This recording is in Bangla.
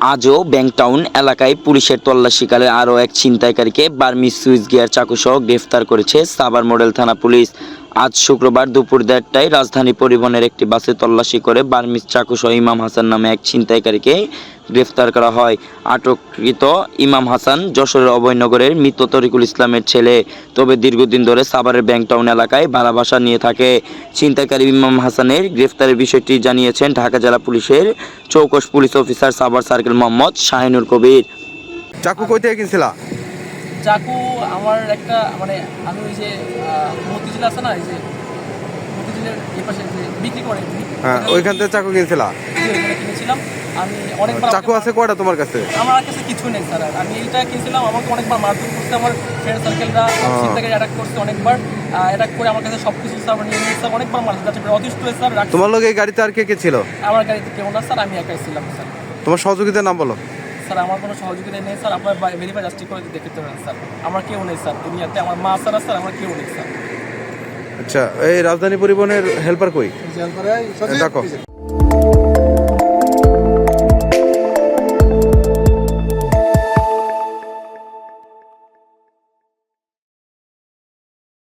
আজও ব্যাংকটাউন এলাকায় পুলিশের তল্লাশিকালে আরও এক ছিনতাইকারীকে বার্মিজ সুইচ গিয়ার চাকুসহ গ্রেফতার করেছে সাভার মডেল থানা পুলিশ। আজ শুক্রবার দুপুর ১:৩০টায় রাজধানী পরিবহনের একটি বাসে তল্লাশি করে বার্মিজ চাকুসহ ইমাম হাসান নামে এক ছিনতাইকারীকে গ্রেফতার করা হয়। আটককৃত ইমাম হাসান যশোরের অভয়নগরের মৃত তরিকুল ইসলামের ছেলে, তবে দীর্ঘদিন ধরে সাভারের ব্যাংকটাউন এলাকায় ভাড়া বাসা নিয়ে থাকে। ছিনতাইকারী ইমাম হাসানের গ্রেফতারের বিষয়টি জানিয়েছেন ঢাকা জেলা পুলিশের চৌকস police officer Savar circle Mohammad Shahinur Kabir. চাকু কই থেকে কিনছিলা? চাকু আমার একটা আমি ওই যে মতিঝিল আছে না, এই যে মতিঝিলের এই পাশে যে বিক্রি করে হ্যাঁ, ওইখান থেকে চাকু কিনছিলা? ওইখানে কিনেছিলাম আমি অনেকবার। চাকু আছে কয়টা তোমার কাছে? আমার কাছে কিছু নেই স্যার। আমি এইটা কিনছিলাম, আমাকে অনেকবার মারধর করছে, আমার ফ্রেন্ড সার্কেলরা ছিনতাইকারী অ্যাটাক করছে অনেকবার। অ্যাটাক করে আমার কাছে সব কিছু স্যার নিয়ে নিয়েছে, অনেকবার মারধর যাচ্ছে, অতিষ্ঠ হয়ে স্যার। তোমার লোক এই গাড়িতে আর কে কে ছিল? আমার গাড়িতে কেউ না স্যার, আমি একাই ছিলাম স্যার। তোমার সহযোগীদের নাম বলো। স্যার আমার কোনো সহযোগিতা নেই স্যার, আপনার ভেরিফাই জাস্টিস করে দেখতে পারেন স্যার। আমার কেউ নেই স্যার দুনিয়াতে, আমার মা স্যার স্যার, আমার কেউ নেই স্যার। আচ্ছা, এই রাজধানী পরিবহনের হেল্পার কই? দেখো।